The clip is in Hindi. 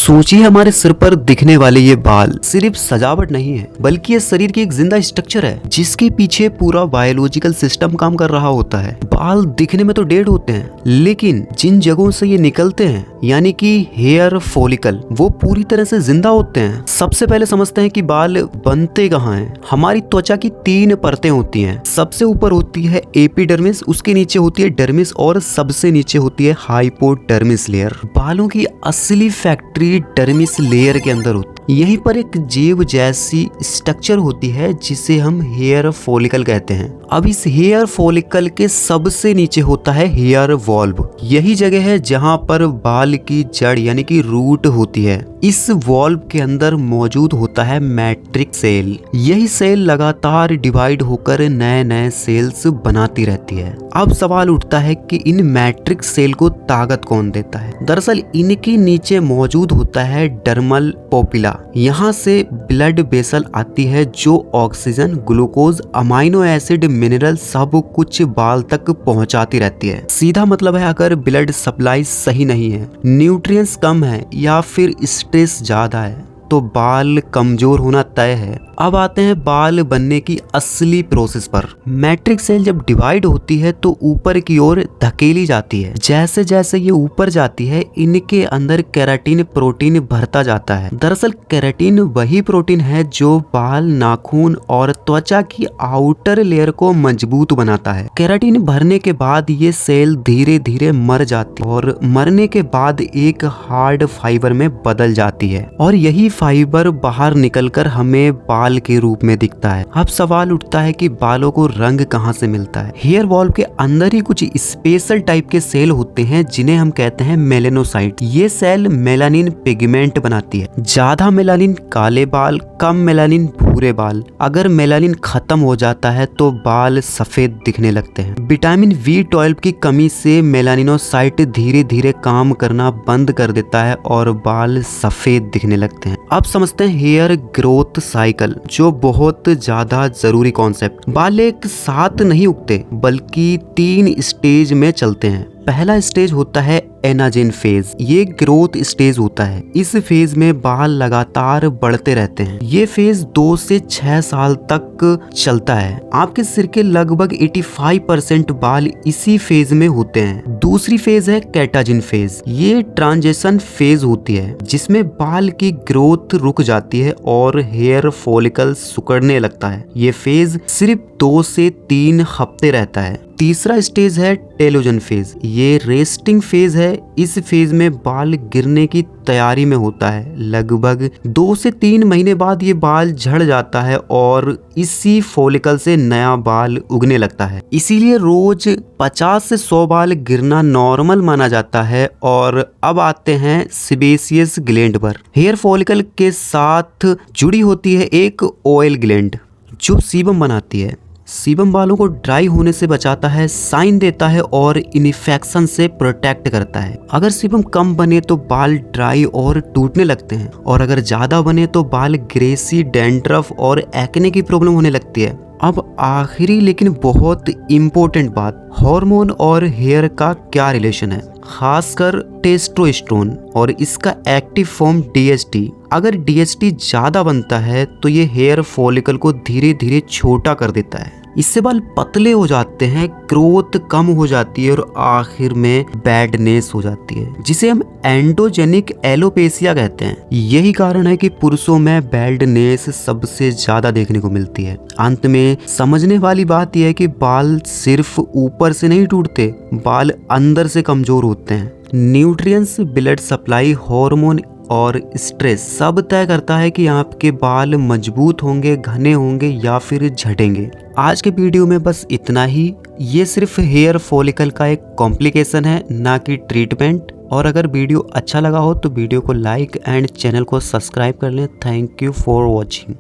सोचिए हमारे सिर पर दिखने वाले ये बाल सिर्फ सजावट नहीं है, बल्कि ये शरीर की एक जिंदा स्ट्रक्चर है जिसके पीछे पूरा बायोलॉजिकल सिस्टम काम कर रहा होता है। बाल दिखने में तो डेड होते हैं, लेकिन जिन जगहों से ये निकलते हैं यानी कि हेयर फॉलिकल, वो पूरी तरह से जिंदा होते हैं। सबसे पहले समझते हैं कि बाल बनते कहाँ हैं। हमारी त्वचा की 3 परतें होती हैं। सबसे ऊपर होती है एपिडर्मिस, उसके नीचे होती है डर्मिस और सबसे नीचे होती है हाइपोडर्मिस लेयर। बालों की असली फैक्ट्री डर्मिस लेयर के अंदर होती है। यहीं पर एक जेब जैसी स्ट्रक्चर होती है जिसे हम हेयर फॉलिकल कहते हैं। अब इस हेयर फॉलिकल के सबसे नीचे होता है हेयर वॉल्व। यही जगह है जहां पर बाल की जड़ यानी कि रूट होती है। इस वॉल्व के अंदर मौजूद होता है मैट्रिक्स सेल। यही सेल लगातार डिवाइड होकर नए नए सेल्स बनाती रहती है। अब सवाल उठता है कि इन मैट्रिक्स सेल को ताकत कौन देता है। दरअसल इनके नीचे मौजूद होता है डर्मल पोपिला। यहाँ से ब्लड वेसल आती है जो oxygen, glucose, amino acid, mineral सब कुछ बाल तक पहुँचाती रहती है। सीधा मतलब है अगर ब्लड सप्लाई सही नहीं है, न्यूट्रिएंट्स कम है या फिर स्ट्रेस ज्यादा है तो बाल कमजोर होना तय है। अब आते हैं बाल बनने की असली प्रोसेस पर। मैट्रिक्स सेल जब डिवाइड होती है तो ऊपर की ओर धकेली जाती है। जैसे जैसे ये ऊपर जाती है इनके अंदर केराटिन प्रोटीन भरता जाता है। दरअसल केराटिन वही प्रोटीन है जो बाल, नाखून और त्वचा की आउटर लेयर को मजबूत बनाता है। केराटिन भरने के बाद ये सेल धीरे धीरे मर जाती है और मरने के बाद एक हार्ड फाइबर में बदल जाती है और यही फाइबर बाहर निकलकर हमें बाल के रूप में दिखता है। अब सवाल उठता है कि बालों को रंग कहाँ से मिलता है। हेयर वॉल्व के अंदर ही कुछ स्पेशल टाइप के सेल होते हैं जिन्हें हम कहते हैं मेलेनोसाइट। ये सेल मेलानिन पिगमेंट बनाती है। ज्यादा मेलानिन काले बाल, कम मेलानिन भूरे बाल। अगर मेलानिन खत्म हो जाता है तो बाल सफेद दिखने लगते हैं। विटामिन B12 की कमी से मेलानिनोसाइट धीरे धीरे काम करना बंद कर देता है और बाल सफेद दिखने लगते हैं। अब समझते हैं हेयर ग्रोथ साइकिल, जो बहुत ज्यादा जरूरी कॉन्सेप्ट। बाल एक साथ नहीं उगते बल्कि 3 स्टेज में चलते हैं। पहला स्टेज होता है एनाजेन फेज। ये ग्रोथ स्टेज होता है। इस फेज में बाल लगातार बढ़ते रहते हैं। ये फेज 2 से 6 साल तक चलता है। आपके सिर के लगभग 85% बाल इसी फेज में होते हैं। दूसरी फेज है कैटाजिन फेज। ये ट्रांजिशन फेज होती है जिसमें बाल की ग्रोथ रुक जाती है और हेयर फॉलिकल सिकुड़ने लगता है। ये फेज सिर्फ 2 से 3 हफ्ते रहता है। तीसरा स्टेज है टेलोजन फेज। ये रेस्टिंग फेज है। इस फेज में बाल गिरने की तैयारी में होता है। लगभग 2 से 3 महीने बाद ये बाल झड़ जाता है और इसी फॉलिकल से नया बाल उगने लगता है। इसीलिए रोज 50 से 100 बाल गिरना नॉर्मल माना जाता है। और अब आते हैं सेबेसियस ग्लैंड पर। हेयर फॉलिकल के साथ जुड़ी होती है एक ऑयल ग्लैंड जो सीबम बनाती है। सीबम बालों को ड्राई होने से बचाता है, साइन देता है और इन्फेक्शन से प्रोटेक्ट करता है। अगर सीबम कम बने तो बाल ड्राई और टूटने लगते हैं और अगर ज्यादा बने तो बाल ग्रेसी, डैंड्रफ और एक्ने की प्रॉब्लम होने लगती है। अब आखिरी लेकिन बहुत इम्पोर्टेंट बात, हार्मोन और हेयर का क्या रिलेशन है, खासकर टेस्टोस्टेरोन और इसका एक्टिव फॉर्म DHT। अगर DHT ज्यादा बनता है तो ये हेयर फॉलिकल को धीरे धीरे छोटा कर देता है। इससे बाल पतले हो जाते हैं, ग्रोथ कम हो जाती है और आखिर में बैडनेस हो जाती है, जिसे हम एंडोजेनिक एलोपेसिया कहते हैं। यही कारण है कि पुरुषों में बैडनेस सबसे ज्यादा देखने को मिलती है। अंत में समझने वाली बात यह है कि बाल सिर्फ ऊपर से नहीं टूटते, बाल अंदर से कमजोर होते हैं। न्यूट्रिएंट्स, ब्लड सप्लाई, हार्मोन और स्ट्रेस सब तय करता है कि आपके बाल मजबूत होंगे, घने होंगे या फिर झड़ेंगे। आज के वीडियो में बस इतना ही। ये सिर्फ हेयर फॉलिकल का एक कॉम्प्लिकेशन है, ना कि ट्रीटमेंट। और अगर वीडियो अच्छा लगा हो तो वीडियो को लाइक एंड चैनल को सब्सक्राइब कर लें। Thank you for watching.